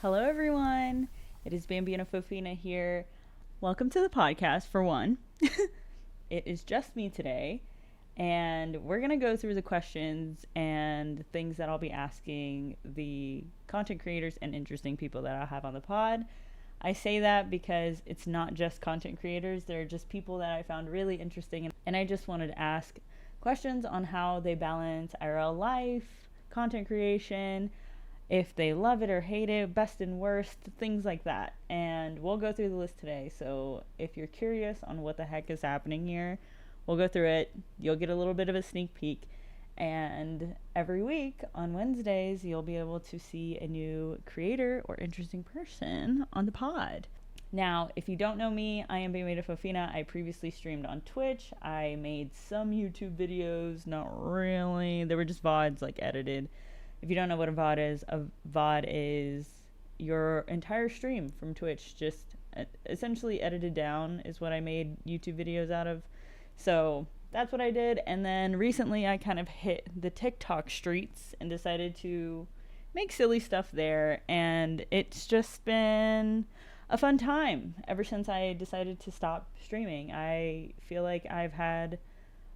Hello, everyone. It is BambinaFofina here. Welcome to the podcast, for one. It is just me today, and we're going to go through the questions and things that I'll be asking the content creators and interesting people that I'll have on the pod. I say that because it's not just content creators, they're just people that I found really interesting, and I just wanted to ask questions on how they balance IRL life, content creation, if they love it or hate it, best and worst, things like that. And we'll go through the list today. So if you're curious on what the heck is happening here, we'll go through it. You'll get a little bit of a sneak peek. And every week on Wednesdays, you'll be able to see a new creator or interesting person on the pod. Now, if you don't know me, I am BambinaFofina. I previously streamed on Twitch. I made some YouTube videos, not really. They were just VODs, like edited. If you don't know what a VOD is your entire stream from Twitch, just essentially edited down is what I made YouTube videos out of. So that's what I did. And then recently I kind of hit the TikTok streets and decided to make silly stuff there. And it's just been a fun time ever since I decided to stop streaming. I feel like I've had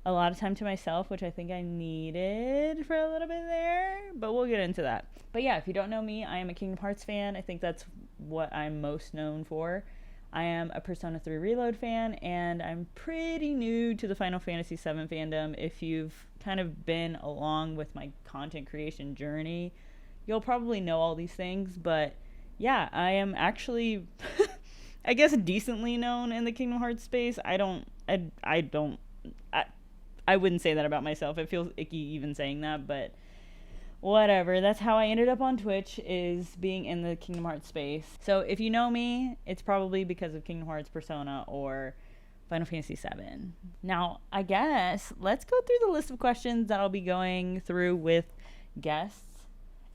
a lot of time to myself, which I think I needed for a little bit there, but we'll get into that. But yeah, if you don't know me, I am a Kingdom Hearts fan. I think that's what I'm most known for. I am a Persona 3 Reload fan, and I'm pretty new to the Final Fantasy VII fandom. If you've kind of been along with my content creation journey, you'll probably know all these things, but yeah, I am actually, I guess, decently known in the Kingdom Hearts space. I wouldn't say that about myself. It feels icky even saying that, but whatever. That's how I ended up on Twitch, is being in the Kingdom Hearts space. So if you know me, it's probably because of Kingdom Hearts, Persona, or Final Fantasy VII. Now, I guess let's go through the list of questions that I'll be going through with guests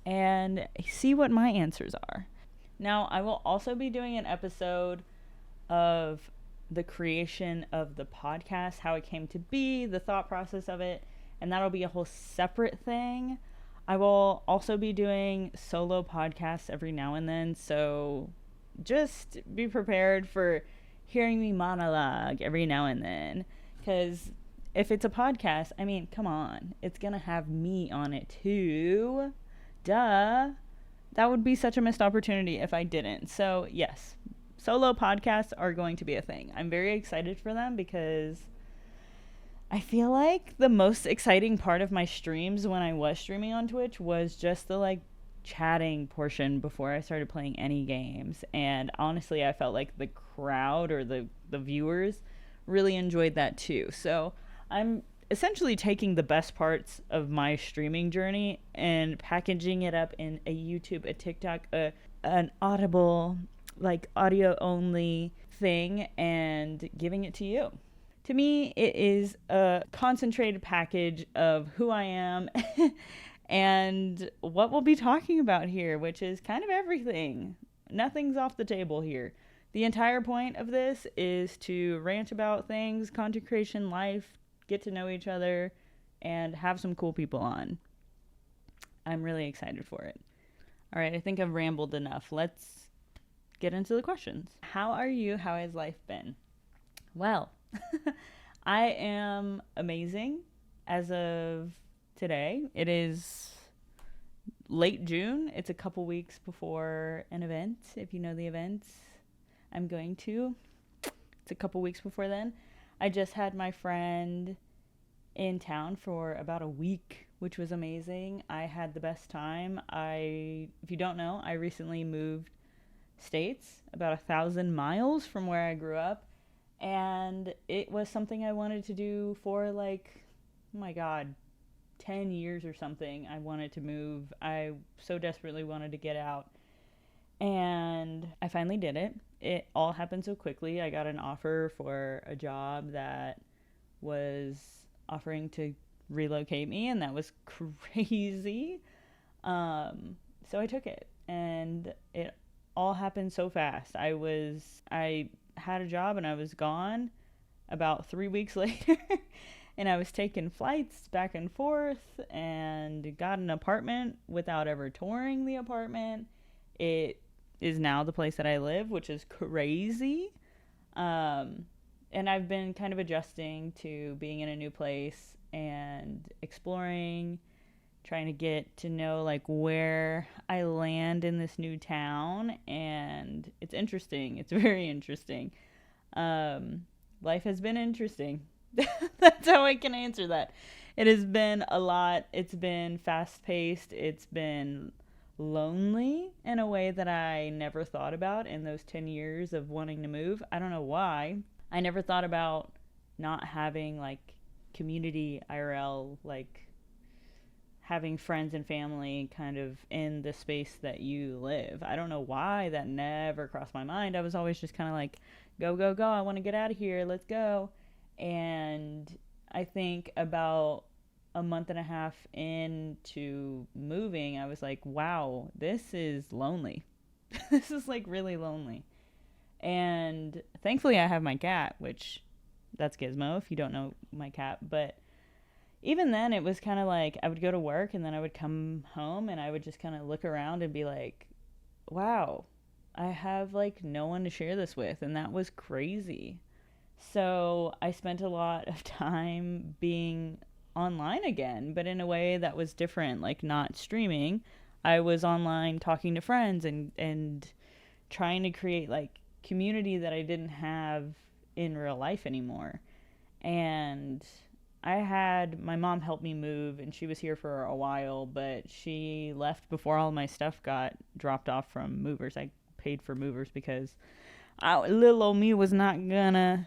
and see what my answers are. Now, I will also be doing an episode of the creation of the podcast, how it came to be, the thought process of it, and that'll be a whole separate thing. I will also be doing solo podcasts every now and then, so just be prepared for hearing me monologue every now and then, because if it's a podcast, I mean, come on, it's gonna have me on it too. Duh. That would be such a missed opportunity if I didn't. So yes, solo podcasts are going to be a thing. I'm very excited for them because I feel like the most exciting part of my streams when I was streaming on Twitch was just the chatting portion before I started playing any games. And honestly, I felt like the crowd or the viewers really enjoyed that too. So I'm essentially taking the best parts of my streaming journey and packaging it up in a YouTube, a TikTok, an Audible, audio only thing, and giving it to you. To me, it is a concentrated package of who I am and what we'll be talking about here, which is kind of everything. Nothing's off the table here. The entire point of this is to rant about things, content creation, life, get to know each other, and have some cool people on. I'm really excited for it. All right, I think I've rambled enough. Let's get into the questions. How are you? How has life been? Well, I am amazing as of today. It is late June. It's a couple weeks before an event. If you know the events I'm going to, it's a couple weeks before then. I just had my friend in town for about a week, which was amazing. I had the best time. If you don't know, I recently moved states, about 1,000 miles from where I grew up, and it was something I wanted to do for oh my god, 10 years or something. I wanted to move. I so desperately wanted to get out, and I finally did it. It all happened so quickly. I got an offer for a job that was offering to relocate me, and that was crazy. So I took it, and it all happened so fast. I had a job and I was gone about 3 weeks later, and I was taking flights back and forth and got an apartment without ever touring the apartment. It is now the place that I live, which is crazy. And I've been kind of adjusting to being in a new place and exploring, trying to get to know like where I land in this new town. And it's interesting. It's very interesting. Life has been interesting. That's how I can answer that. It has been a lot. It's been fast paced. It's been lonely in a way that I never thought about in those 10 years of wanting to move. I don't know why. I never thought about not having like community IRL, like having friends and family kind of in the space that you live. I don't know why that never crossed my mind. I was always just kind of like, go, go, go. I want to get out of here. Let's go. And I think about a month and a half into moving, I was like, wow, this is lonely. This is like really lonely. And thankfully I have my cat, which that's Gizmo if you don't know my cat. But even then it was kind of like I would go to work and then I would come home and I would just kind of look around and be like, wow, I have like no one to share this with. And that was crazy. So I spent a lot of time being online again, but in a way that was different, like not streaming. I was online talking to friends and trying to create like community that I didn't have in real life anymore. And I had my mom help me move, and she was here for a while, but she left before all my stuff got dropped off from movers. I paid for movers because little old me was not gonna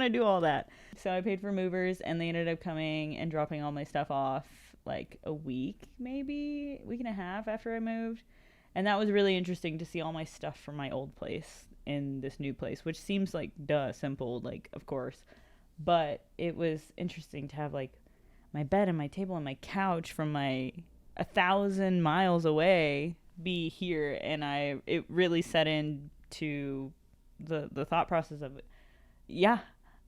do all that. So I paid for movers, and they ended up coming and dropping all my stuff off like a week, maybe week and a half after I moved. And that was really interesting to see all my stuff from my old place in this new place, which seems like simple, like of course. But it was interesting to have like my bed and my table and my couch from my 1,000 miles away be here, and it really set in to the thought process of it. Yeah,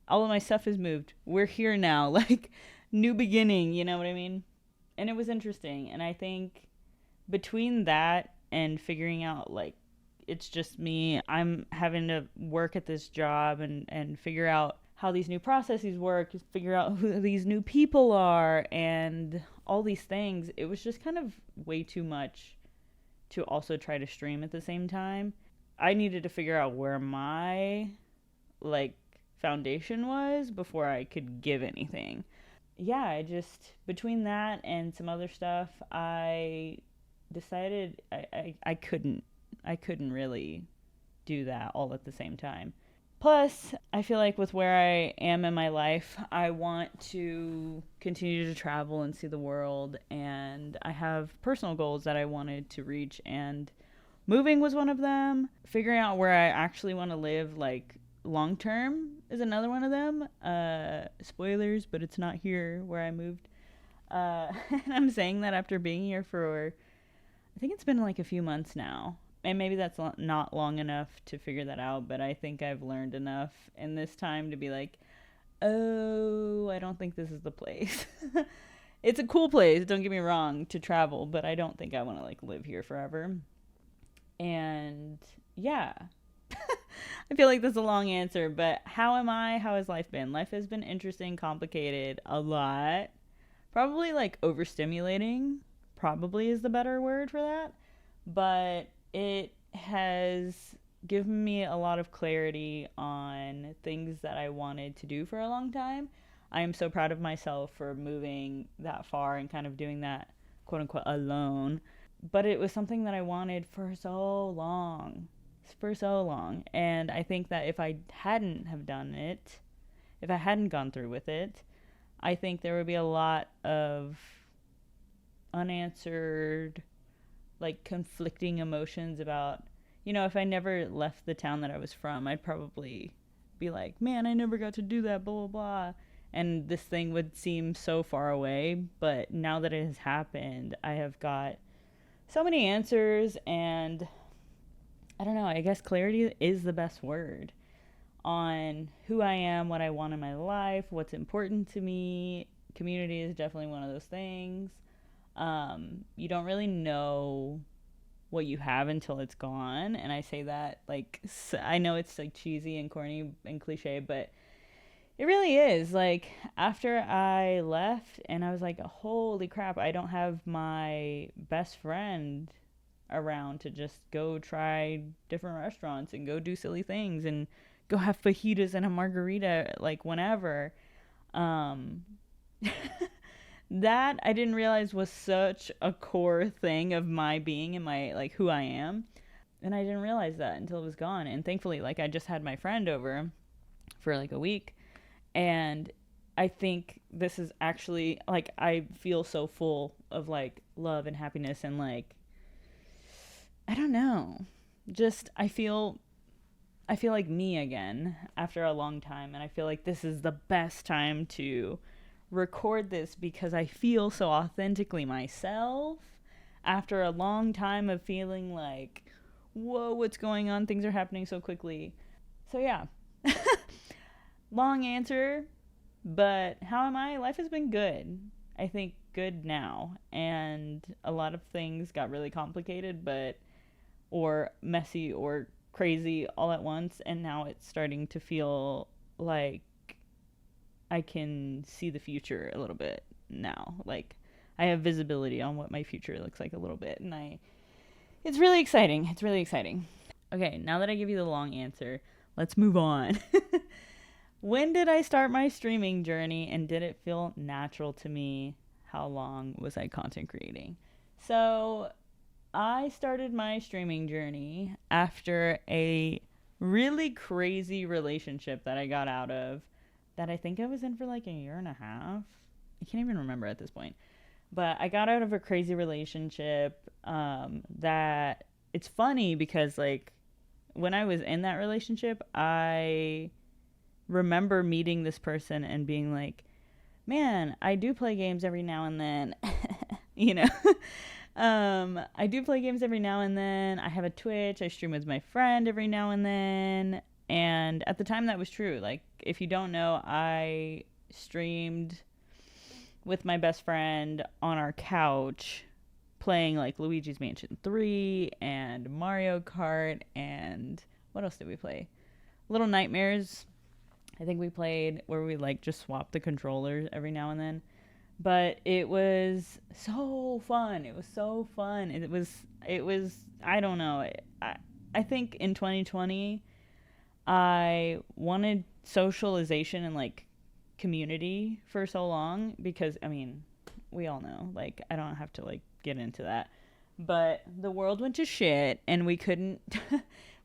all of my stuff is moved. We're here now, like new beginning, you know what I mean? And it was interesting, and I think between that and figuring out like it's just me, I'm having to work at this job and figure out how these new processes work, figure out who these new people are, and all these things. It was just kind of way too much to also try to stream at the same time. I needed to figure out where my like foundation was before I could give anything. Yeah, I just, between that and some other stuff, I decided I couldn't really do that all at the same time. Plus, I feel like with where I am in my life, I want to continue to travel and see the world, and I have personal goals that I wanted to reach, and moving was one of them. Figuring out where I actually want to live, like, long term is another one of them. Spoilers, but it's not here where I moved. And I'm saying that after being here for, I think it's been like a few months now. And maybe that's not long enough to figure that out, but I think I've learned enough in this time to be like, oh, I don't think this is the place. It's a cool place, don't get me wrong, to travel, but I don't think I want to like live here forever. And yeah, I feel like that's a long answer, but how am I? How has life been? Life has been interesting, complicated, a lot. Probably like overstimulating, probably is the better word for that. But it has given me a lot of clarity on things that I wanted to do for a long time. I am so proud of myself for moving that far and kind of doing that, quote unquote, alone. But it was something that I wanted for so long. And I think that if I hadn't have done it, if I hadn't gone through with it, I think there would be a lot of unanswered, like, conflicting emotions about, you know, if I never left the town that I was from, I'd probably be like, man, I never got to do that, blah, blah, blah. And this thing would seem so far away. But now that it has happened, I have got so many answers, and I don't know, I guess clarity is the best word on who I am, what I want in my life, what's important to me. Community is definitely one of those things. You don't really know what you have until it's gone. And I say that like, I know it's like cheesy and corny and cliche, but it really is. Like, after I left and I was like, holy crap, I don't have my best friend around to just go try different restaurants and go do silly things and go have fajitas and a margarita like whenever. Um, that I didn't realize was such a core thing of my being and my like who I am. And I didn't realize that until it was gone. And thankfully, like, I just had my friend over for like a week, and I think this is actually like, I feel so full of like love and happiness and like, I don't know, just I feel like me again after a long time, and I feel like this is the best time to record this because I feel so authentically myself after a long time of feeling like, whoa, what's going on? Things are happening so quickly. So yeah. Long answer, but how am I? Life has been good. I think good now. And a lot of things got really complicated, but or messy or crazy all at once, and now it's starting to feel like I can see the future a little bit now. Like, I have visibility on what my future looks like a little bit, and it's really exciting. It's really exciting. Okay, now that I give you the long answer, let's move on. When did I start my streaming journey, and did it feel natural to me? How long was I content creating? So, I started my streaming journey after a really crazy relationship that I got out of, that I think I was in for like a year and a half. I can't even remember at this point. But I got out of a crazy relationship, that it's funny because like when I was in that relationship, I remember meeting this person and being like, man, I do play games every now and then. you know I do play games every now and then. I have a Twitch. I stream with my friend every now and then. And at the time, that was true. Like, if you don't know, I streamed with my best friend on our couch playing like Luigi's Mansion 3 and Mario Kart, and what else did we play? Little Nightmares. I think we played where we like just swapped the controllers every now and then. But it was so fun. It was so fun. It was I don't know. I think in 2020 I wanted socialization and like community for so long because I mean, we all know, like, I don't have to like get into that. But the world went to shit and we couldn't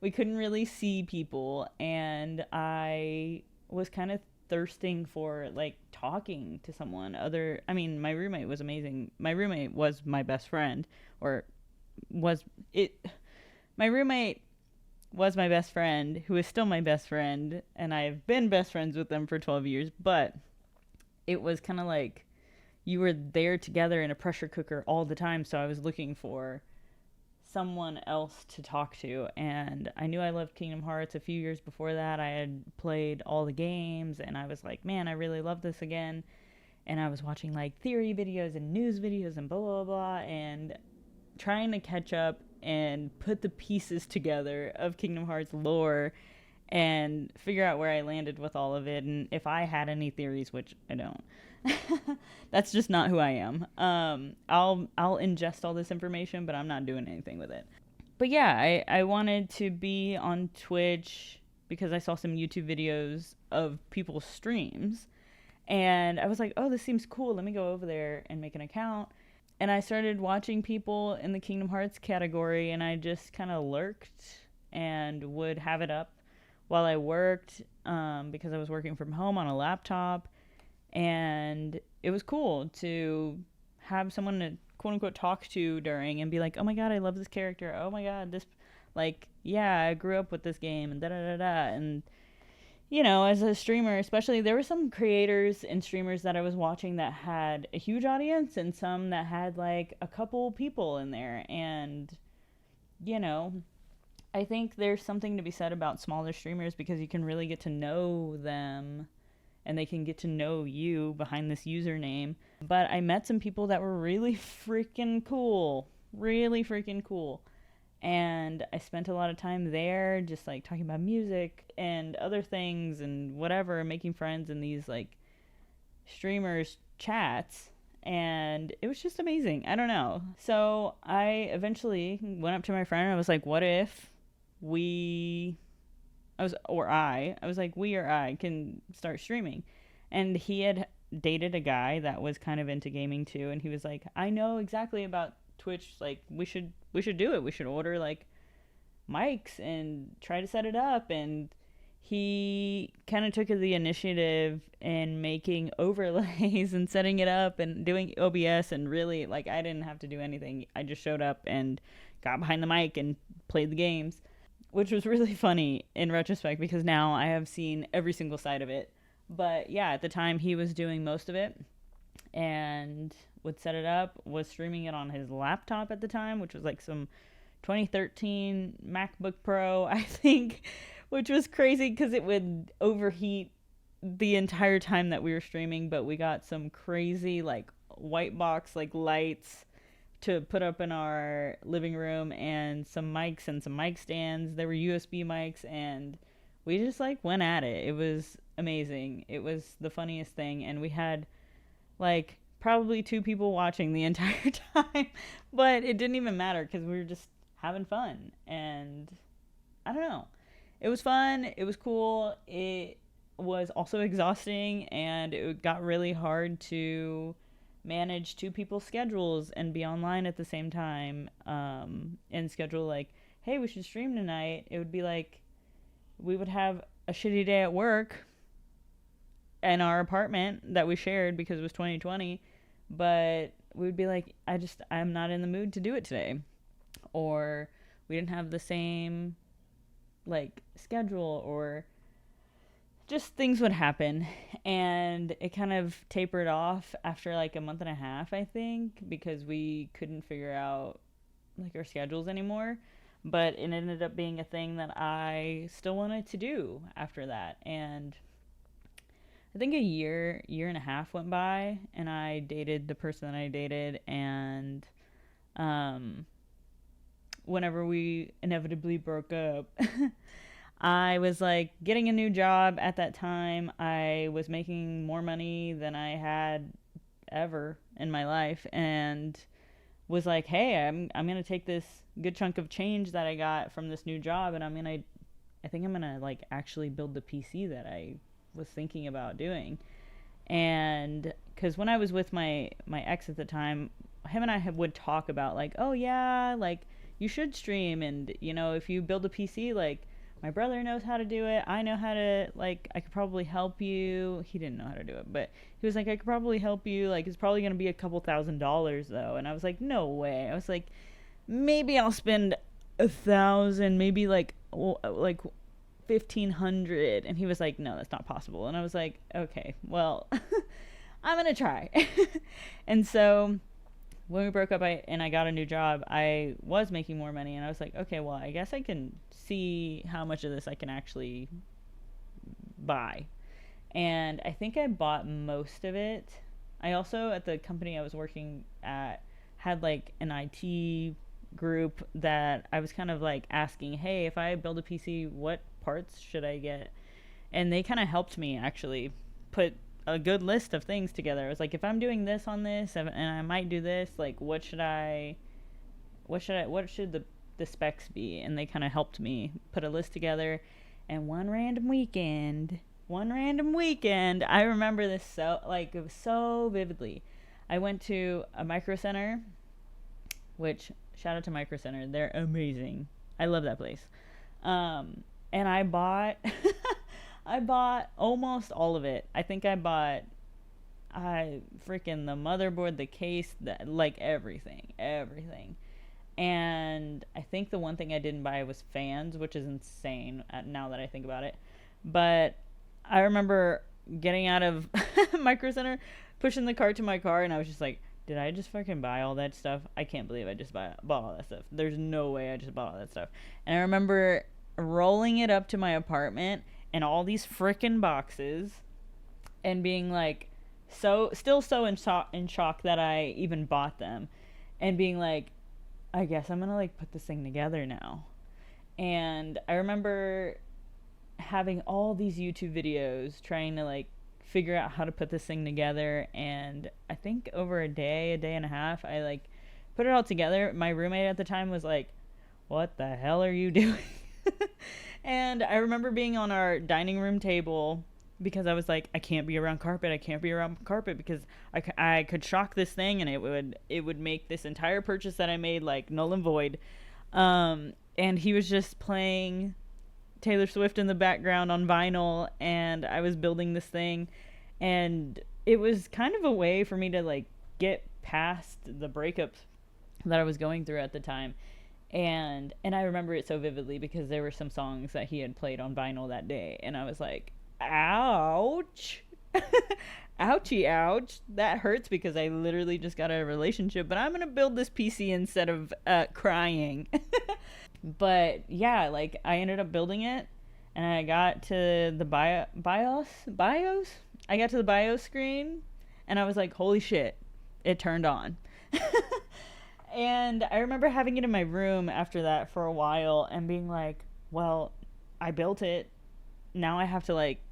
we couldn't really see people, and I was kind of thirsting for like talking to someone other. I mean, my roommate was amazing. My roommate was my best friend, or was it my roommate was my best friend, who is still my best friend, and I've been best friends with them for 12 years, but it was kind of like you were there together in a pressure cooker all the time, so I was looking for someone else to talk to. And I knew I loved Kingdom Hearts. A few years before that, I had played all the games, and I was like, man, I really love this again. And I was watching like theory videos and news videos and blah blah blah, and trying to catch up and put the pieces together of Kingdom Hearts lore and figure out where I landed with all of it, and if I had any theories, which I don't. That's just not who I am. I'll ingest all this information, but I'm not doing anything with it. But yeah, I wanted to be on Twitch because I saw some YouTube videos of people's streams, and I was like, oh, this seems cool. Let me go over there and make an account. And I started watching people in the Kingdom Hearts category, and I just kind of lurked and would have it up while I worked, because I was working from home on a laptop. And it was cool to have someone to quote unquote talk to during and be like, oh my god, I love this character. Oh my god, this, like, yeah, I grew up with this game, and da da da da. And, you know, as a streamer, especially, there were some creators and streamers that I was watching that had a huge audience and some that had like a couple people in there. And, you know, I think there's something to be said about smaller streamers because you can really get to know them and they can get to know you behind this username. But I met some people that were really freaking cool. Really freaking cool. And I spent a lot of time there just like talking about music and other things and whatever, making friends in these like streamers chats, and it was just amazing. I don't know. So I eventually went up to my friend and I was like, what if we I was like, we or I can start streaming. And he had dated a guy that was kind of into gaming too, and he was like, I know exactly about Twitch, like we should do it. We should order like mics and try to set it up. And he kind of took the initiative in making overlays and setting it up and doing OBS, and really like I didn't have to do anything. I just showed up and got behind the mic and played the games, which was really funny in retrospect because now I have seen every single side of it. But yeah, at the time he was doing most of it and would set it up, was streaming it on his laptop at the time, which was like some 2013 MacBook Pro, I think, which was crazy because it would overheat the entire time that we were streaming. But we got some crazy like white box like lights to put up in our living room, and some mics and some mic stands. There were USB mics, and we just like went at it. It was amazing. It was the funniest thing, and we had like probably 2 people watching the entire time, but it didn't even matter because we were just having fun. And I don't know. It was fun. It was cool. It was also exhausting, and it got really hard to manage 2 people's schedules and be online at the same time, and schedule like, hey, we should stream tonight. It would be like we would have a shitty day at work in our apartment that we shared because it was 2020, but we would be like, I'm not in the mood to do it today. Or we didn't have the same like schedule, or just things would happen. And it kind of tapered off after like a month and a half, I think, because we couldn't figure out like our schedules anymore. But it ended up being a thing that I still wanted to do after that. And I think a year and a half went by, and I dated the person that I dated. And whenever we inevitably broke up, I was like getting a new job at that time. I was making more money than I had ever in my life, and was like, hey, I'm gonna take this good chunk of change that I got from this new job, and I think I'm gonna like actually build the PC that I was thinking about doing. And because when I was with my ex at the time, him and I would talk about like, oh yeah, like you should stream, and you know, if you build a PC, like my brother knows how to do it, I know how to, like, I could probably help you. He didn't know how to do it, but he was like, I could probably help you, like it's probably gonna be a couple $1,000s though. And I was like, no way. I was like, maybe I'll spend 1,000, maybe like 1,500. And he was like, no, that's not possible. And I was like, okay, well, I'm gonna try. And so when we broke up, I got a new job, I was making more money, and I was like, okay, well, I guess I can see how much of this I can actually buy. And I think I bought most of it. I also, at the company I was working at, had like an IT group that I was kind of like asking, hey, if I build a PC, what parts should I get? And they kind of helped me actually put a good list of things together. I was like, if I'm doing this on this, and I might do this, like what should the specs be? And they kind of helped me put a list together. And one random weekend, I remember this so, like, it was so vividly. I went to a Micro Center, which, shout out to Micro Center, they're amazing. I love that place. And I bought I bought almost all of it. I think I bought freaking the motherboard, the case, like everything. And I think the one thing I didn't buy was fans, which is insane now that I think about it. But I remember getting out of Micro Center, pushing the cart to my car, and I was just like, did I just fucking buy all that stuff? I can't believe I just bought all that stuff. There's no way I just bought all that stuff. And I remember rolling it up to my apartment and all these frickin' boxes, and being like, still so in shock that I even bought them, and being like, I guess I'm gonna like put this thing together now. And I remember having all these YouTube videos trying to like figure out how to put this thing together, and I think over a day and a half, I like put it all together. My roommate at the time was like, "What the hell are you doing?" And I remember being on our dining room table because I was like, I can't be around carpet. I can't be around carpet because I could shock this thing and it would make this entire purchase that I made like null and void. And he was just playing Taylor Swift in the background on vinyl, and I was building this thing, and it was kind of a way for me to like get past the breakup that I was going through at the time. And I remember it so vividly because there were some songs that he had played on vinyl that day, and I was like, ouch. Ouchie ouch, that hurts because I literally just got out of a relationship, but I'm gonna build this PC instead of crying. But yeah, like I ended up building it, and I got to the BIOS. I got to the BIOS screen, and I was like, holy shit, it turned on. And I remember having it in my room after that for a while and being like, well, I built it. Now I have to like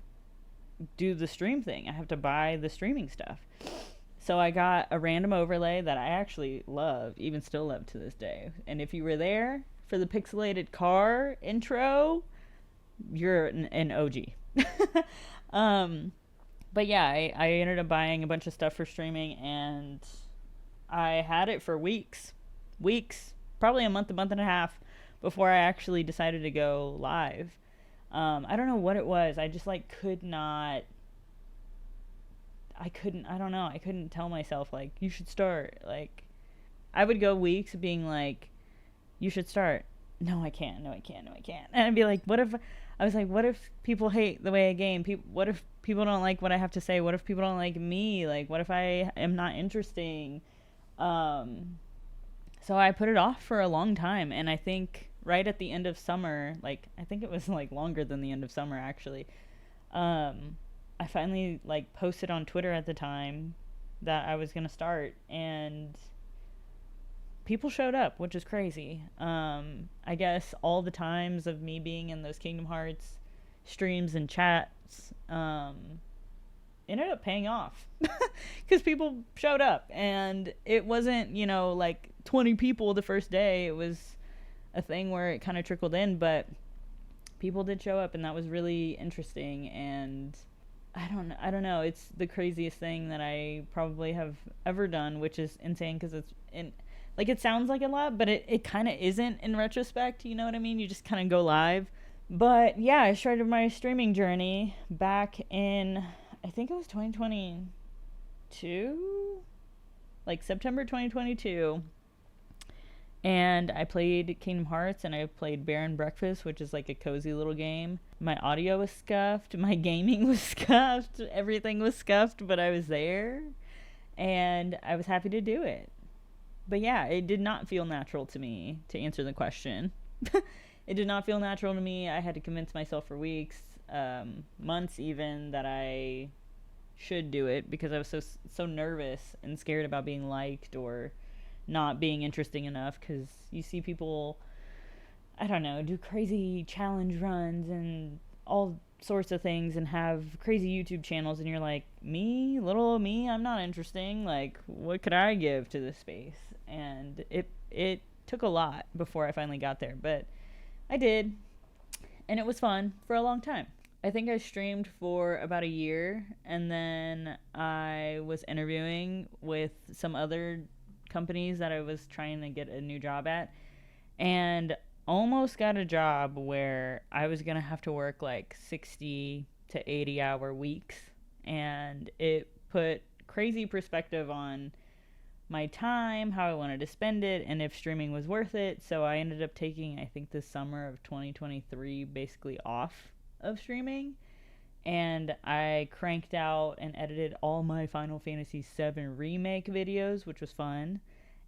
do the stream thing. I have to buy the streaming stuff. So I got a random overlay that I actually love, even still love to this day. And if you were there for the pixelated car intro, you're an OG. But yeah, I ended up buying a bunch of stuff for streaming, and I had it for weeks, probably a month and a half before I actually decided to go live. I don't know what it was. I just like I couldn't tell myself like, you should start. Like, I would go weeks being like, you should start. No, I can't. And I'd be like, what if people hate the way I game? What if people don't like what I have to say? What if people don't like me? Like, what if I am not interesting? So I put it off for a long time, and I think right at the end of summer, like I think it was like longer than the end of summer actually, I finally like posted on Twitter at the time that I was gonna start, and people showed up, which is crazy. I guess all the times of me being in those Kingdom Hearts streams and chats ended up paying off because people showed up, and it wasn't, like 20 people the first day. It was a thing where it kind of trickled in, but people did show up, and that was really interesting. And I don't know. It's the craziest thing that I probably have ever done, which is insane because it sounds like a lot, but it kind of isn't in retrospect. You know what I mean? You just kind of go live. But yeah, I started my streaming journey back in, I think it was 2022, like September 2022. And I played Kingdom Hearts, and I played Bear and Breakfast, which is like a cozy little game. My audio was scuffed, my gaming was scuffed, everything was scuffed, but I was there, and I was happy to do it. But yeah, it did not feel natural to me, to answer the question. It did not feel natural to me. I had to convince myself for weeks, months even, that I should do it because I was so nervous and scared about being liked or not being interesting enough, because you see people, I don't know, do crazy challenge runs and all sorts of things and have crazy YouTube channels, and you're like, me, little me, I'm not interesting. Like, what could I give to this space? And it took a lot before I finally got there, but I did, and it was fun for a long time. I think I streamed for about a year, and then I was interviewing with some other companies that I was trying to get a new job at, and almost got a job where I was going to have to work like 60 to 80 hour weeks, and it put crazy perspective on my time, how I wanted to spend it, and if streaming was worth it. So I ended up taking, I think, the summer of 2023 basically off of streaming, and I cranked out and edited all my Final Fantasy VII Remake videos, which was fun.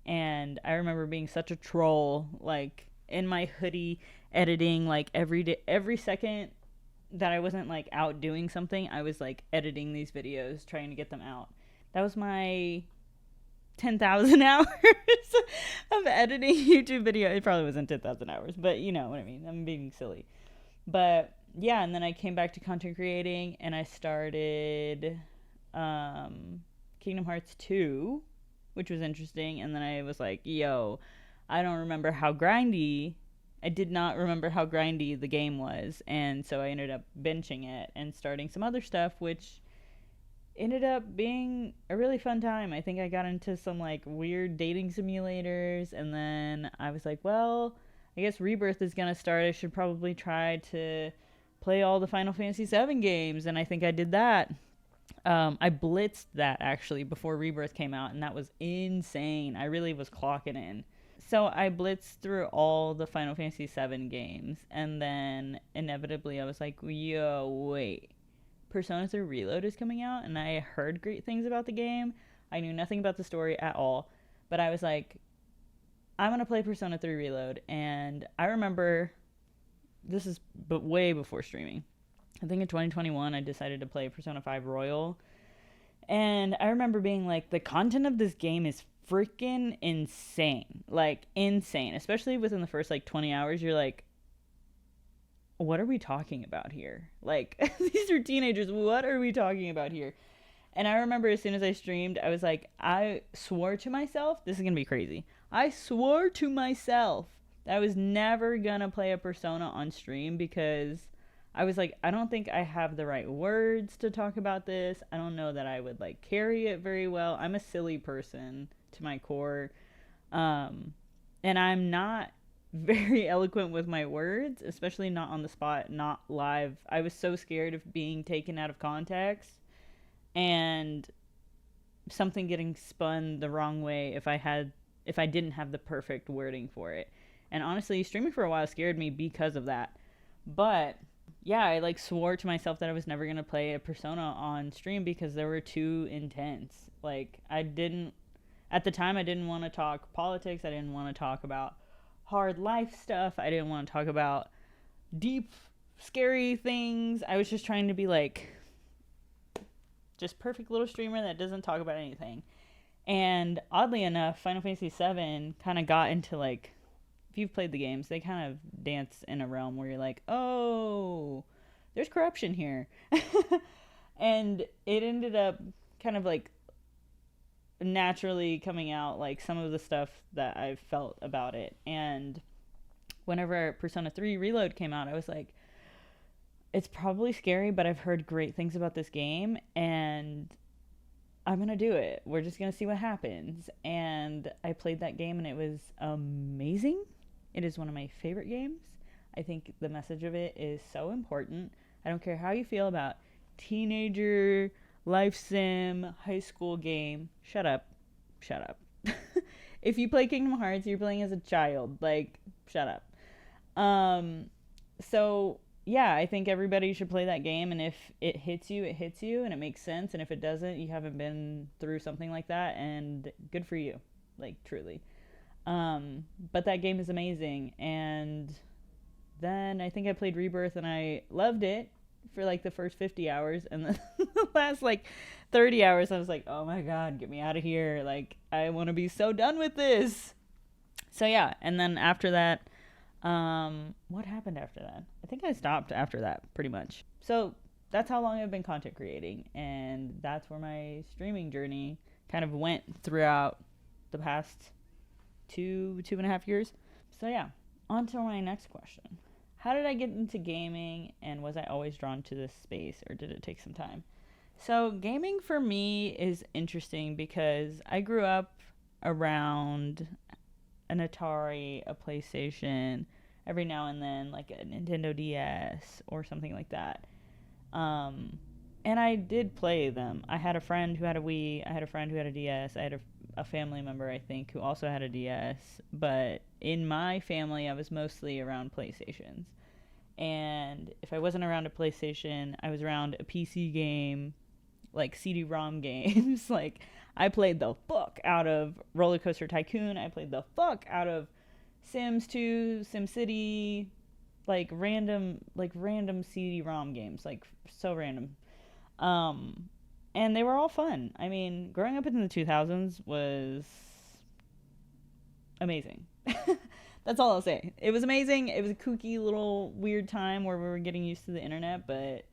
And I remember being such a troll, like in my hoodie, editing like every day, every second that I wasn't like out doing something, I was like editing these videos, trying to get them out. That was my 10,000 hours of editing YouTube video. It probably wasn't 10,000 hours, but you know what I mean. I'm being silly. But yeah, and then I came back to content creating and I started Kingdom Hearts 2, which was interesting. And then I was like, yo, I don't remember how grindy. I did not remember how grindy the game was. And so I ended up benching it and starting some other stuff, which ended up being a really fun time. I think I got into some like weird dating simulators, and then I was like, well, I guess Rebirth is gonna start. I should probably try to play all the Final Fantasy VII games, and I think I did that. I blitzed that actually before Rebirth came out, and that was insane. I really was clocking in. So I blitzed through all the Final Fantasy VII games, and then inevitably I was like, yo, wait. Persona 3 Reload is coming out, and I heard great things about the game. I knew nothing about the story at all, but I was like, I'm going to play Persona 3 Reload. And I remember, this is but way before streaming. I think in 2021, I decided to play Persona 5 Royal. And I remember being like, the content of this game is freaking insane. Like, insane. Especially within the first, like, 20 hours, you're like, what are we talking about here? Like, these are teenagers. What are we talking about here? And I remember as soon as I streamed, I was like, I swore to myself, this is going to be crazy. I swore to myself that I was never going to play a Persona on stream because I was like, I don't think I have the right words to talk about this. I don't know that I would like carry it very well. I'm a silly person to my core. And I'm not very eloquent with my words, especially not on the spot, not live. I was so scared of being taken out of context and something getting spun the wrong way if I didn't have the perfect wording for it. And honestly, streaming for a while scared me because of that. But yeah, I like swore to myself that I was never going to play a Persona on stream because they were too intense. Like, at the time I didn't want to talk politics. I didn't want to talk about hard life stuff. I didn't want to talk about deep, scary things. I was just trying to be like, just perfect little streamer that doesn't talk about anything. And oddly enough, Final Fantasy VII kind of got into like, if you've played the games, they kind of dance in a realm where you're like, oh, there's corruption here. And it ended up kind of like naturally coming out, like some of the stuff that I felt about it. And whenever Persona 3 Reload came out, I was like, it's probably scary, but I've heard great things about this game and I'm gonna do it. We're just gonna see what happens. And I played that game and it was amazing. It is one of my favorite games. I think the message of it is so important. I don't care how you feel about teenager life sim, high school game. Shut up. If you play Kingdom Hearts, you're playing as a child. Like, shut up. So, yeah, I think everybody should play that game. And if it hits you, it hits you. And it makes sense. And if it doesn't, you haven't been through something like that. And good for you. Like, truly. But that game is amazing. And then I think I played Rebirth and I loved it for like the first 50 hours, and then the last like 30 hours I was like, oh my god, get me out of here, like I want to be so done with this. So yeah, and then after that, what happened after that? I think I stopped after that pretty much. So that's how long I've been content creating, and that's where my streaming journey kind of went throughout the past 2.5 years. So yeah, on to my next question. How did I get into gaming, and was I always drawn to this space, or did it take some time? So gaming for me is interesting because I grew up around an Atari, a PlayStation, every now and then like a Nintendo DS or something like that. And I did play them. I had a friend who had a Wii, I had a friend who had a DS, I had a family member, I think, who also had a DS, but in my family, I was mostly around PlayStations. And if I wasn't around a PlayStation, I was around a PC game, like CD-ROM games. Like, I played the fuck out of Roller Coaster Tycoon. I played the fuck out of Sims 2, SimCity, like random CD-ROM games, like so random. And they were all fun. I mean, growing up in the 2000s was amazing. That's all I'll say. It was amazing. It was a kooky little weird time where we were getting used to the internet, but it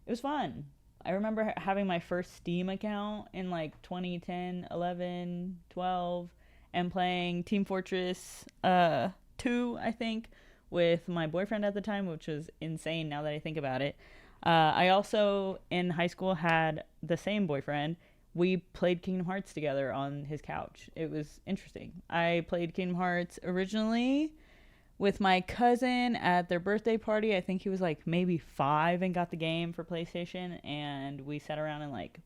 was fun. I remember having my first Steam account in like 2010, 11, 12, and playing Team Fortress 2, I think, with my boyfriend at the time, which was insane now that I think about it. I also, in high school, had the same boyfriend. We played Kingdom Hearts together on his couch. It was interesting. I played Kingdom Hearts originally with my cousin at their birthday party. I think he was like maybe 5 and got the game for PlayStation, and we sat around and like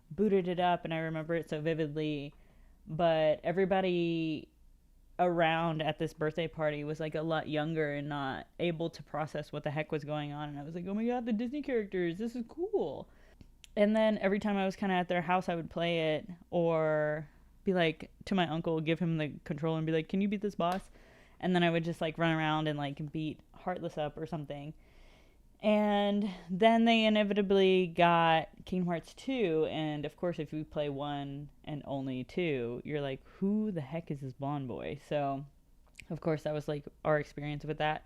booted it up, and I remember it so vividly. But everybody around at this birthday party was like a lot younger and not able to process what the heck was going on, and I was like, oh my god, the Disney characters, this is cool. And then every time I was kind of at their house, I would play it or be like to my uncle, give him the controller and be like, can you beat this boss? And then I would just like run around and like beat Heartless up or something. And then they inevitably got Kingdom Hearts 2, and of course if you play 1 and only 2, you're like, who the heck is this blonde boy? So of course that was like our experience with that.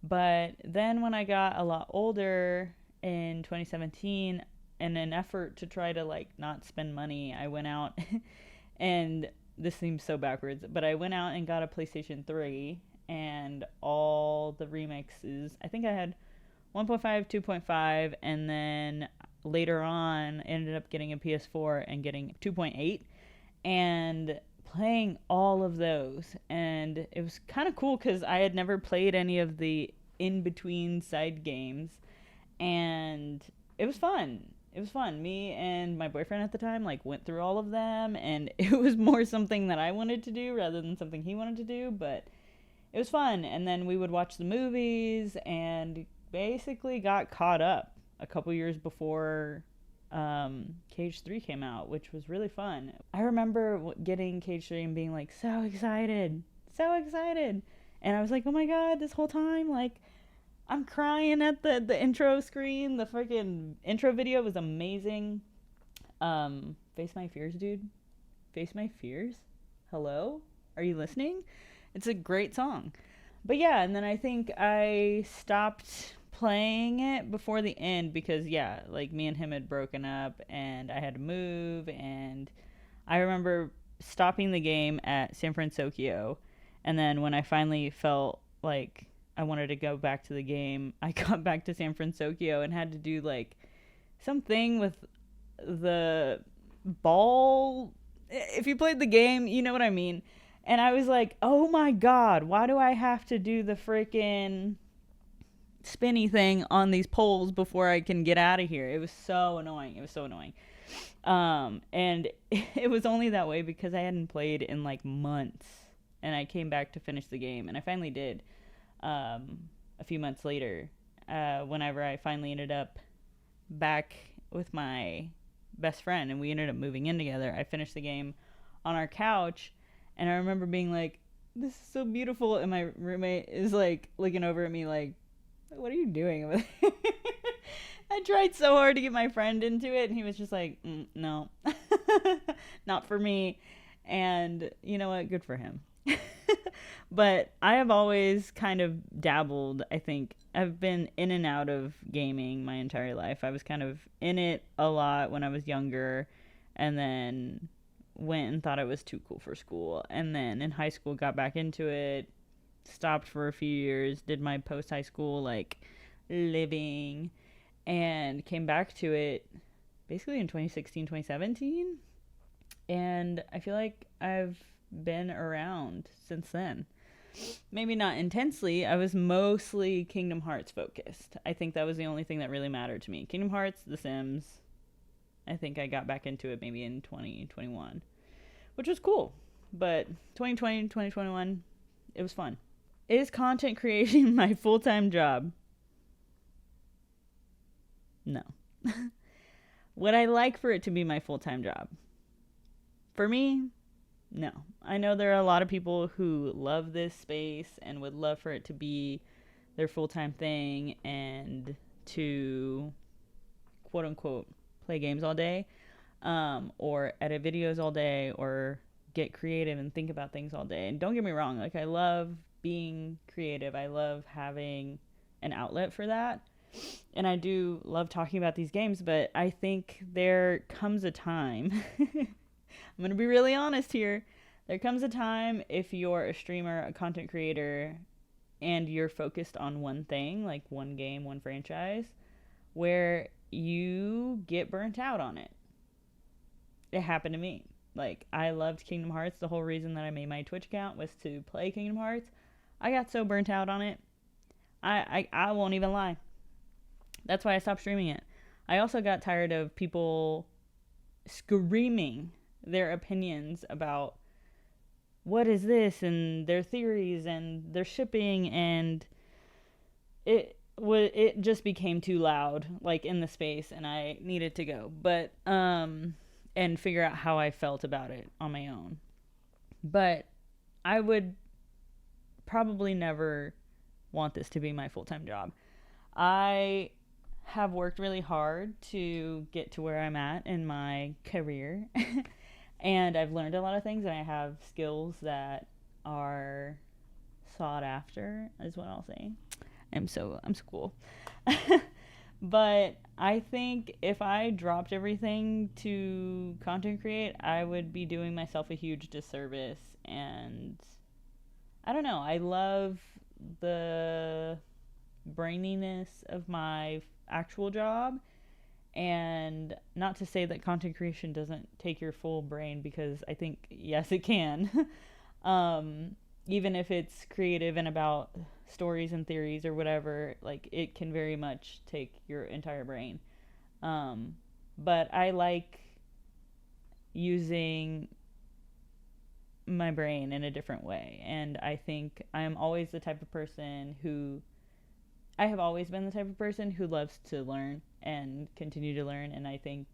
But then when I got a lot older in 2017, in an effort to try to like not spend money, I went out and this seems so backwards, but I went out and got a PlayStation 3 and all the remixes. I think I had 1.5, 2.5, and then later on ended up getting a PS4 and getting 2.8 and playing all of those. And it was kind of cool because I had never played any of the in-between side games, and it was fun. It was fun. Me and my boyfriend at the time like went through all of them, and it was more something that I wanted to do rather than something he wanted to do, but it was fun. And then we would watch the movies and basically got caught up a couple years before Cage 3 came out, which was really fun. I remember getting Cage 3 and being like so excited, so excited. And I was like, oh my god, this whole time, like, I'm crying at the intro screen. The freaking intro video was amazing. Face My Fears, dude. Face My Fears? Hello? Are you listening? It's a great song. But yeah, and then I think I stopped playing it before the end because, yeah, like me and him had broken up and I had to move. And I remember stopping the game at San Francisco. And then when I finally felt like I wanted to go back to the game, I got back to San Francisco and had to do like something with the ball. If you played the game, you know what I mean. And I was like, oh my god, why do I have to do the freaking spinny thing on these poles before I can get out of here? It was so annoying. It was so annoying. And it was only that way because I hadn't played in like months. And I came back to finish the game. And I finally did. A few months later, whenever I finally ended up back with my best friend and we ended up moving in together, I finished the game on our couch, and I remember being like, this is so beautiful, and my roommate is like looking over at me like, what are you doing over there? I tried so hard to get my friend into it, and he was just like, no, not for me. And you know what, good for him. But I have always kind of dabbled. I think I've been in and out of gaming my entire life. I was kind of in it a lot when I was younger, and then went and thought it was too cool for school. And then in high school got back into it, stopped for a few years, did my post-high school like living, and came back to it basically in 2016, 2017. And I feel like I've been around since then. Maybe not intensely. I was mostly Kingdom Hearts focused. I think that was the only thing that really mattered to me. Kingdom Hearts, The Sims. I think I got back into it maybe in 2021, which was cool. But 2020, 2021, it was fun. Is content creation my full-time job? No. Would I like for it to be my full-time job? For me, no. I know there are a lot of people who love this space and would love for it to be their full-time thing and to, quote-unquote, play games all day. or edit videos all day, or get creative and think about things all day. And don't get me wrong, like I love being creative. I love having an outlet for that. And I do love talking about these games, but I think there comes a time, I'm going to be really honest here. There comes a time if you're a streamer, a content creator, and you're focused on one thing, like one game, one franchise, where you get burnt out on it. It happened to me. Like, I loved Kingdom Hearts. The whole reason that I made my Twitch account was to play Kingdom Hearts. I got so burnt out on it. I won't even lie. That's why I stopped streaming it. I also got tired of people screaming their opinions about what is this and their theories and their shipping, and it just became too loud, like, in the space, and I needed to go. But and figure out how I felt about it on my own. But I would probably never want this to be my full-time job. I have worked really hard to get to where I'm at in my career. And I've learned a lot of things, and I have skills that are sought after, is what I'll say. I'm so cool. But I think if I dropped everything to content create, I would be doing myself a huge disservice. And I don't know, I love the braininess of my actual job. And not to say that content creation doesn't take your full brain, because I think, yes, it can. Even if it's creative and about stories and theories or whatever, like, it can very much take your entire brain. But I like using my brain in a different way. And I think I'm always the type of person who, I have always been the type of person who loves to learn and continue to learn. And I think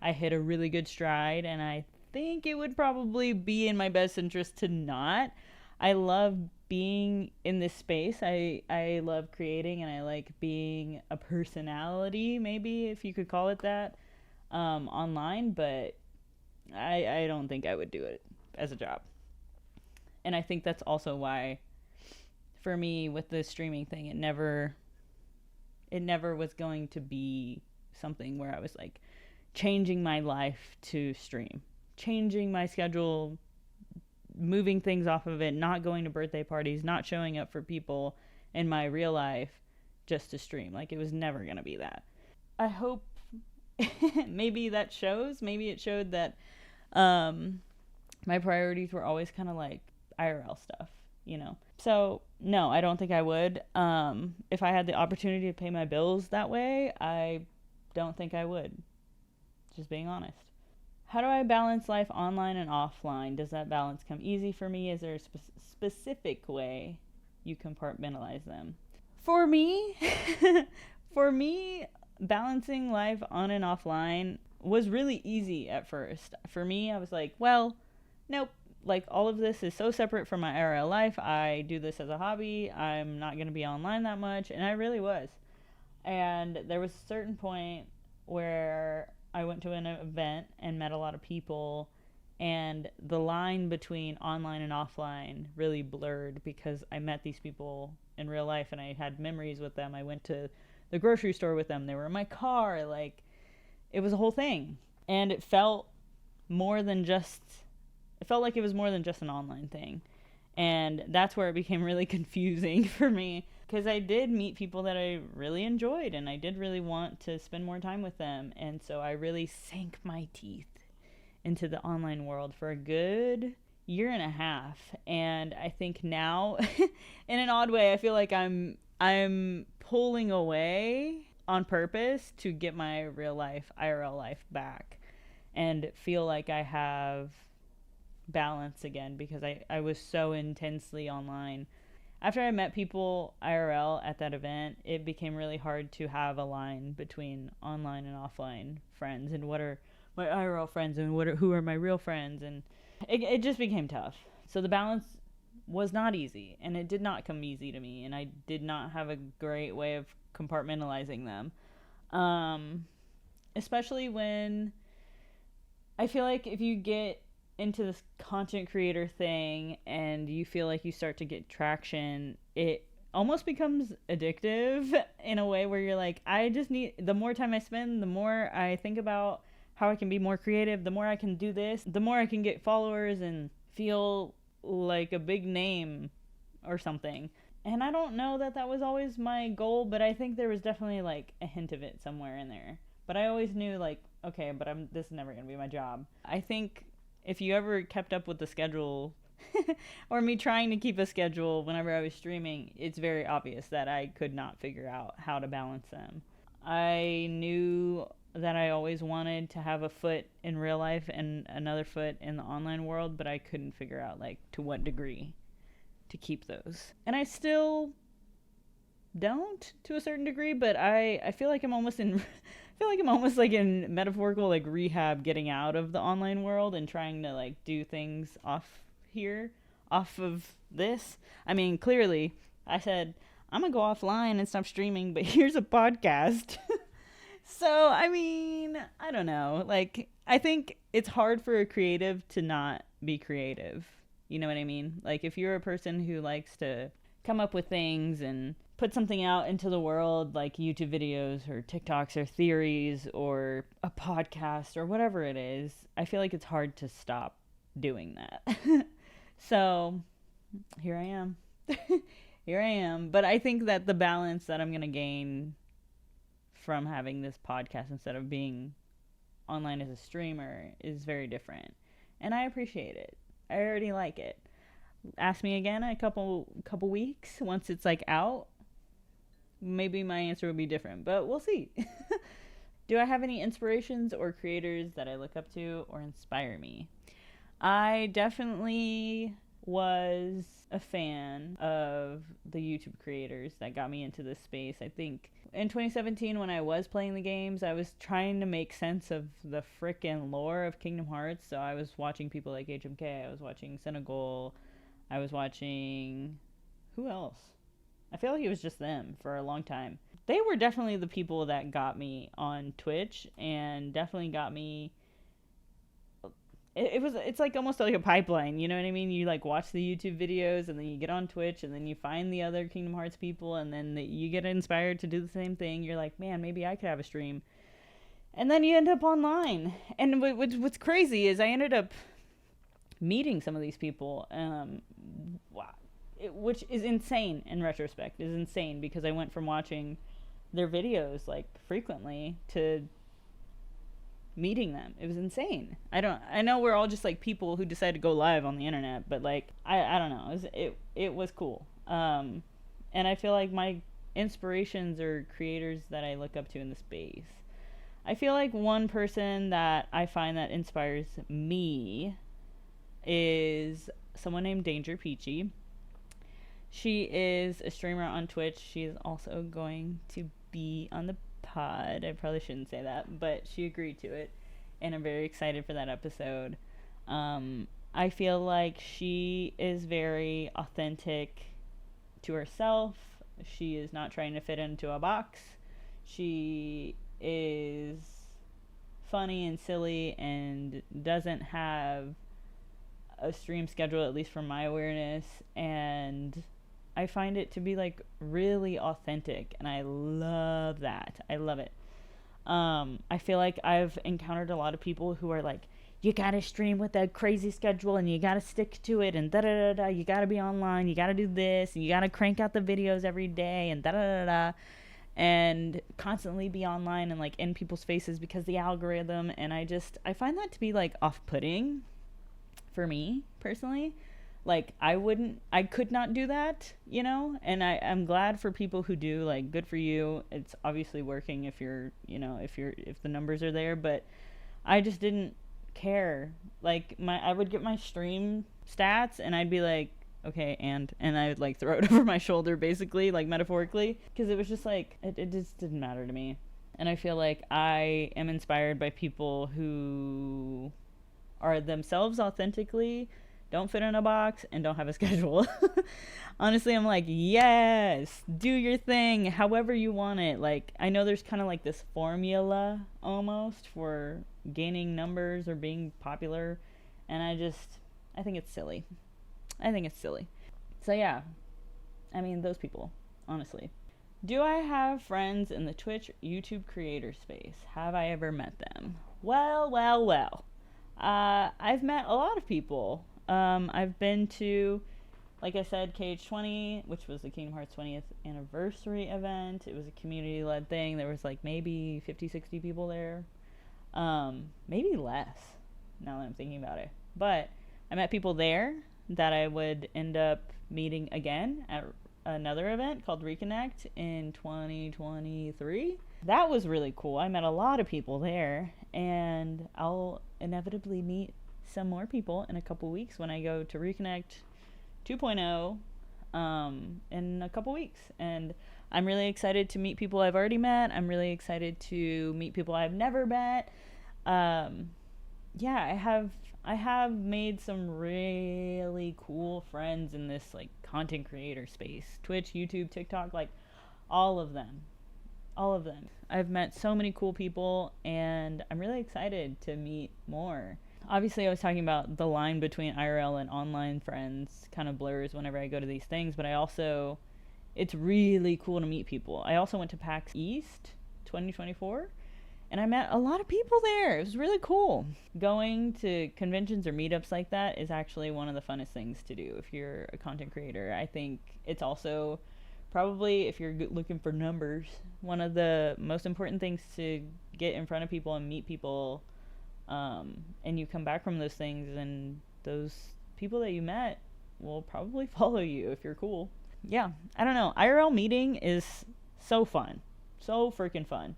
I hit a really good stride, and I think it would probably be in my best interest to not. I love being in this space. I love creating, and I like being a personality, maybe, if you could call it that, online. But I don't think I would do it as a job. And I think that's also why, for me, with the streaming thing, it never was going to be something where I was like changing my life to stream, changing my schedule, moving things off of it, not going to birthday parties, not showing up for people in my real life just to stream. Like, it was never going to be that. I hope maybe that shows. Maybe it showed that my priorities were always kind of like IRL stuff, you know? So, no, I don't think I would. If I had the opportunity to pay my bills that way, I don't think I would. Just being honest. How do I balance life online and offline? Does that balance come easy for me? Is there a specific way you compartmentalize them? For me, balancing life on and offline was really easy at first. For me, I was like, well, nope. Like, all of this is so separate from my IRL life. I do this as a hobby. I'm not going to be online that much. And I really was. And there was a certain point where I went to an event and met a lot of people, and the line between online and offline really blurred, because I met these people in real life and I had memories with them. I went to the grocery store with them. They were in my car. Like, it was a whole thing. And it felt like it was more than just an online thing. And that's where it became really confusing for me, because I did meet people that I really enjoyed, and I did really want to spend more time with them. And so I really sank my teeth into the online world for a good year and a half. And I think now, in an odd way, I feel like I'm pulling away on purpose to get my real life, IRL life back, and feel like I have balance again, because I was so intensely online. After I met people IRL at that event, it became really hard to have a line between online and offline friends, and what are my IRL friends, and who are my real friends, and it just became tough. So the balance was not easy, and it did not come easy to me, and I did not have a great way of compartmentalizing them, especially when I feel like if you get into this content creator thing and you feel like you start to get traction, it almost becomes addictive in a way where you're like, I just need, the more time I spend, the more I think about how I can be more creative, the more I can do this, the more I can get followers and feel like a big name or something. And I don't know that that was always my goal, but I think there was definitely like a hint of it somewhere in there. But I always knew like, okay, but this is never going to be my job. I think if you ever kept up with the schedule or me trying to keep a schedule whenever I was streaming, it's very obvious that I could not figure out how to balance them. I knew that I always wanted to have a foot in real life and another foot in the online world, but I couldn't figure out like to what degree to keep those. And I still don't to a certain degree, but I feel like I'm almost in I feel like I'm almost like in metaphorical like rehab, getting out of the online world and trying to like do things off of this. I mean, clearly I said I'm gonna go offline and stop streaming, but here's a podcast. So I mean, I don't know, like I think it's hard for a creative to not be creative, you know what I mean? Like if you're a person who likes to come up with things and put something out into the world, like YouTube videos or TikToks or theories or a podcast or whatever it is, I feel like it's hard to stop doing that. So here I am. Here I am. But I think that the balance that I'm going to gain from having this podcast instead of being online as a streamer is very different. And I appreciate it. I already like it. Ask me again in a couple weeks once it's like out. Maybe my answer would be different, but we'll see. Do I have any inspirations or creators that I look up to or inspire me? I definitely was a fan of the YouTube creators that got me into this space. I think in 2017 when I was playing the games, I was trying to make sense of the frickin' lore of Kingdom Hearts. So I was watching people like HMK, I was watching Senegal, I was watching... who else? I feel like it was just them for a long time. They were definitely the people that got me on Twitch and definitely got me... It's like almost like a pipeline, you know what I mean? You like watch the YouTube videos and then you get on Twitch and then you find the other Kingdom Hearts people and then you get inspired to do the same thing. You're like, man, maybe I could have a stream. And then you end up online. And what's crazy is I ended up meeting some of these people, which is insane in retrospect. Is insane because I went from watching their videos like frequently to meeting them. It was insane. I know we're all just like people who decide to go live on the internet, but like I don't know. It was cool. And I feel like my inspirations are creators that I look up to in the space. I feel like one person that I find that inspires me is someone named Danger Peachy. She is a streamer on Twitch. She is also going to be on the pod. I probably shouldn't say that, but she agreed to it, and I'm very excited for that episode. I feel like she is very authentic to herself. She is not trying to fit into a box. She is funny and silly and doesn't have a stream schedule, at least from my awareness, and I find it to be like really authentic, and I love that. I love it. I feel like I've encountered a lot of people who are like, you gotta stream with a crazy schedule and you gotta stick to it and da-da-da-da, you gotta be online, you gotta do this, and you gotta crank out the videos every day and da-da-da-da, and constantly be online and like in people's faces because the algorithm. And I find that to be like off-putting for me personally. Like I could not do that, you know, and I'm glad for people who do. Like, good for you. It's obviously working if you're, you know, if the numbers are there, but I just didn't care. Like I would get my stream stats and I'd be like, okay, and I would like throw it over my shoulder, basically, like metaphorically, because it was just like it just didn't matter to me. And I feel like I am inspired by people who are themselves authentically, don't fit in a box, and don't have a schedule. Honestly, I'm like, yes, do your thing however you want it. Like, I know there's kind of like this formula almost for gaining numbers or being popular, and I think it's silly. I think it's silly. So, yeah, I mean, those people, honestly. Do I have friends in the Twitch YouTube creator space? Have I ever met them? Well. I've met a lot of people. I've been to, like I said, KH20, which was the Kingdom Hearts 20th anniversary event. It was a community-led thing. There was like maybe 50, 60 people there. Maybe less, now that I'm thinking about it. But I met people there that I would end up meeting again at another event called Reconnect in 2023. That was really cool. I met a lot of people there, and I'll inevitably meet some more people in a couple weeks when I go to Reconnect 2.0 in a couple weeks. And I'm really excited to meet people I've already met. I'm really excited to meet people I've never met. Yeah, I have made some really cool friends in this like content creator space. Twitch, YouTube, TikTok, like all of them. All of them. I've met so many cool people, and I'm really excited to meet more. Obviously, I was talking about the line between IRL and online friends kind of blurs whenever I go to these things, but it's really cool to meet people. I also went to PAX East 2024, and I met a lot of people there. It was really cool. Going to conventions or meetups like that is actually one of the funnest things to do if you're a content creator. I think it's also probably, if you're looking for numbers, one of the most important things to get in front of people and meet people. And you come back from those things, and those people that you met will probably follow you if you're cool. Yeah, I don't know. IRL meeting is so fun. So freaking fun.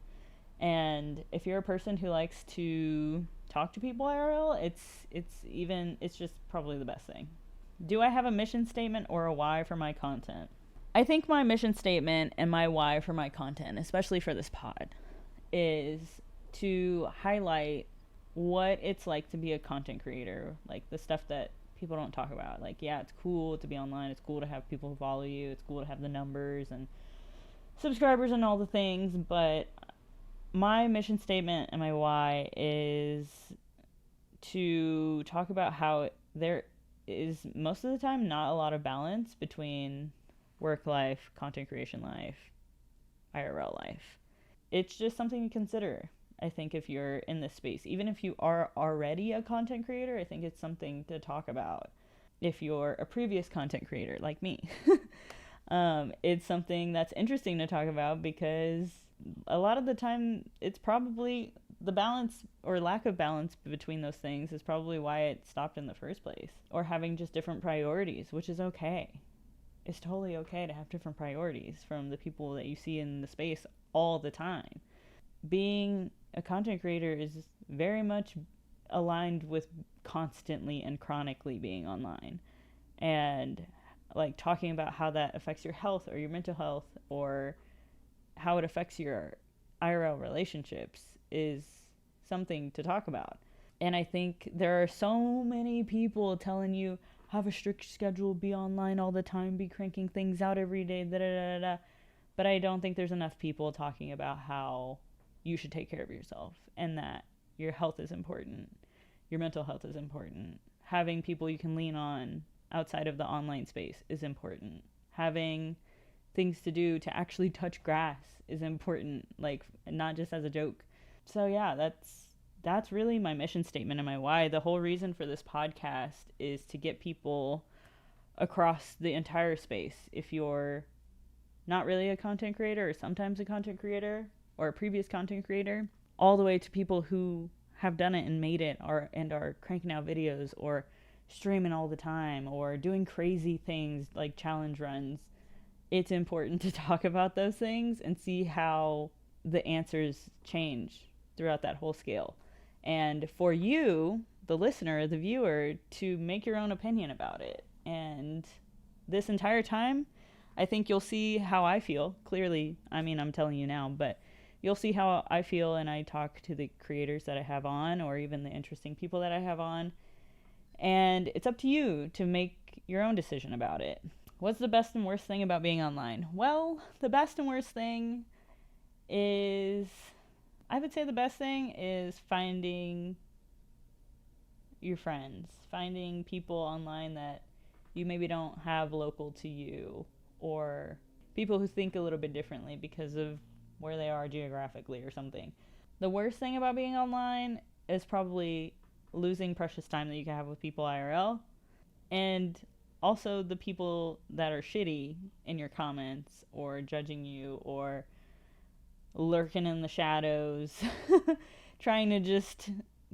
And if you're a person who likes to talk to people IRL, it's just probably the best thing. Do I have a mission statement or a why for my content? I think my mission statement and my why for my content, especially for this pod, is to highlight what it's like to be a content creator, like the stuff that people don't talk about. Like, yeah, it's cool to be online, it's cool to have people follow you, it's cool to have the numbers and subscribers and all the things, but my mission statement and my why is to talk about how there is most of the time not a lot of balance between work life, content creation life, IRL life. It's just something to consider. I think if you're in this space, even if you are already a content creator, I think it's something to talk about. If you're a previous content creator like me, it's something that's interesting to talk about, because a lot of the time it's probably the balance or lack of balance between those things is probably why it stopped in the first place, or having just different priorities, which is okay. It's totally okay to have different priorities from the people that you see in the space all the time. Being a content creator is very much aligned with constantly and chronically being online, and like talking about how that affects your health or your mental health, or how it affects your IRL relationships is something to talk about. And I think there are so many people telling you, have a strict schedule, be online all the time, be cranking things out every day, da da da da. But I don't think there's enough people talking about how you should take care of yourself, and that your health is important, your mental health is important. Having people you can lean on outside of the online space is important. Having things to do to actually touch grass is important, like not just as a joke. So yeah, that's really my mission statement and my why. The whole reason for this podcast is to get people across the entire space. If you're not really a content creator, or sometimes a content creator, or a previous content creator, all the way to people who have done it and made it, and are cranking out videos, or streaming all the time, or doing crazy things like challenge runs. It's important to talk about those things and see how the answers change throughout that whole scale. And for you, the listener, the viewer, to make your own opinion about it. And this entire time, I think you'll see how I feel. Clearly, I mean, I'm telling you now, but you'll see how I feel, and I talk to the creators that I have on, or even the interesting people that I have on. And it's up to you to make your own decision about it. What's the best and worst thing about being online? Well, the best and worst thing is, I would say the best thing is finding your friends, finding people online that you maybe don't have local to you, or people who think a little bit differently because of where they are geographically or something. The worst thing about being online is probably losing precious time that you can have with people IRL, and also the people that are shitty in your comments or judging you or lurking in the shadows trying to just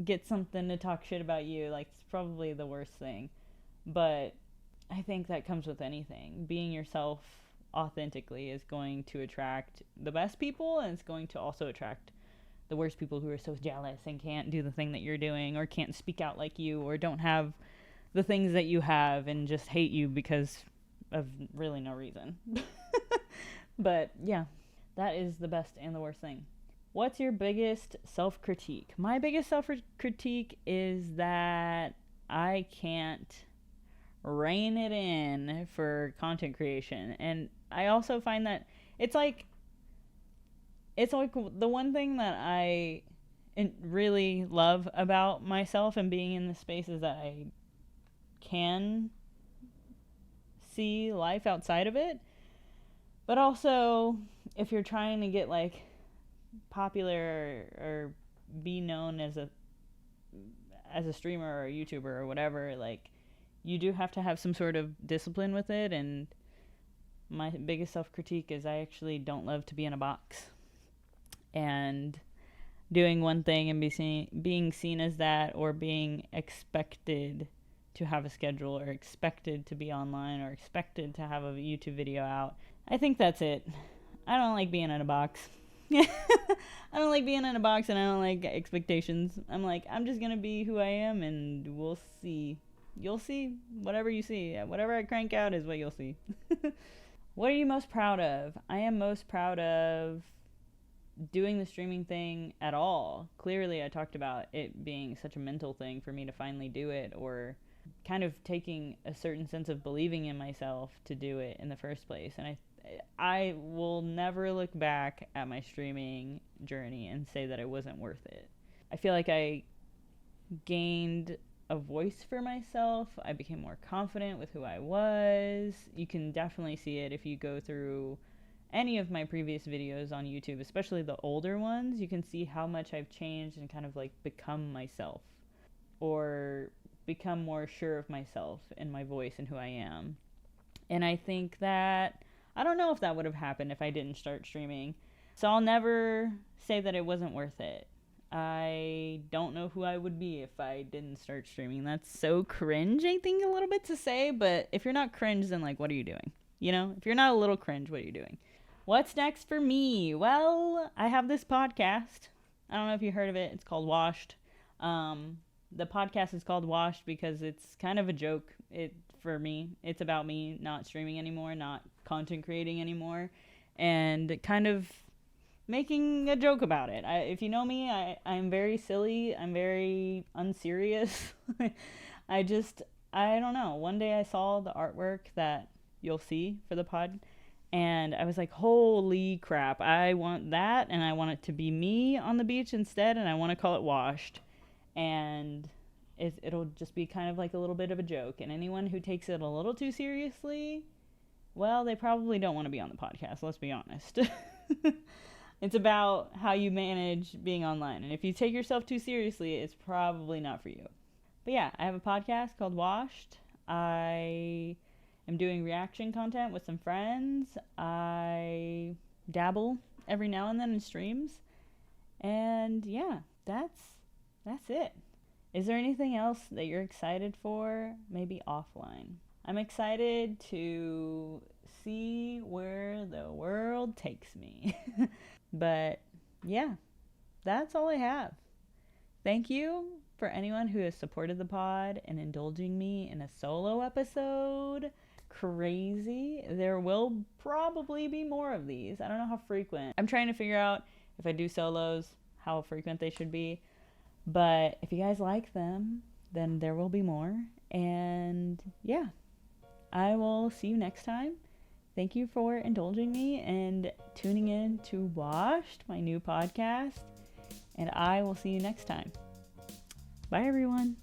get something to talk shit about you. Like, it's probably the worst thing. But I think that comes with anything. Being yourself authentically is going to attract the best people, and it's going to also attract the worst people who are so jealous and can't do the thing that you're doing, or can't speak out like you, or don't have the things that you have and just hate you because of really no reason. But yeah, that is the best and the worst thing. What's your biggest self-critique? My biggest self-critique is that I can't rein it in for content creation. And I also find that it's like the one thing that I really love about myself and being in this space is that I can see life outside of it. But also, if you're trying to get like popular or be known as a streamer or a YouTuber or whatever, like, you do have to have some sort of discipline with it. And my biggest self-critique is I actually don't love to be in a box and doing one thing and being seen as that, or being expected to have a schedule, or expected to be online, or expected to have a YouTube video out. I think that's it. I don't like being in a box. I don't like being in a box, and I don't like expectations. I'm just gonna be who I am, and we'll see. You'll see whatever you see. Whatever I crank out is what you'll see. What are you most proud of? I am most proud of doing the streaming thing at all. Clearly, I talked about it being such a mental thing for me to finally do it, or kind of taking a certain sense of believing in myself to do it in the first place. And I will never look back at my streaming journey and say that it wasn't worth it. I feel like I gained a voice for myself. I became more confident with who I was. You can definitely see it if you go through any of my previous videos on YouTube, especially the older ones. You can see how much I've changed and kind of like become myself, or become more sure of myself and my voice and who I am. And I think that, I don't know if that would have happened if I didn't start streaming. So I'll never say that it wasn't worth it. I don't know who I would be if I didn't start streaming. That's so cringe, I think, a little bit to say. But if you're not cringe, then like, what are you doing? You know, if you're not a little cringe, what are you doing? What's next for me? Well, I have this podcast. I don't know if you heard of it. It's called Washed. The podcast is called Washed because it's kind of a joke. For me, it's about me not streaming anymore, not content creating anymore, and kind of making a joke about it. If you know me, I'm very silly. I'm very unserious. I don't know. One day I saw the artwork that you'll see for the pod, and I was like, holy crap, I want that, and I want it to be me on the beach instead, and I want to call it Washed. And it'll just be kind of like a little bit of a joke. And anyone who takes it a little too seriously, well, they probably don't want to be on the podcast, let's be honest. It's about how you manage being online. And if you take yourself too seriously, it's probably not for you. But yeah, I have a podcast called Washed. I am doing reaction content with some friends. I dabble every now and then in streams. And yeah, that's it. Is there anything else that you're excited for? Maybe offline. I'm excited to see where the world takes me. But yeah, that's all I have. Thank you for anyone who has supported the pod and indulging me in a solo episode. Crazy. There will probably be more of these. I don't know how frequent. I'm trying to figure out, if I do solos, how frequent they should be. But if you guys like them, then there will be more. And yeah, I will see you next time. Thank you for indulging me and tuning in to Washed, my new podcast. And I will see you next time. Bye, everyone.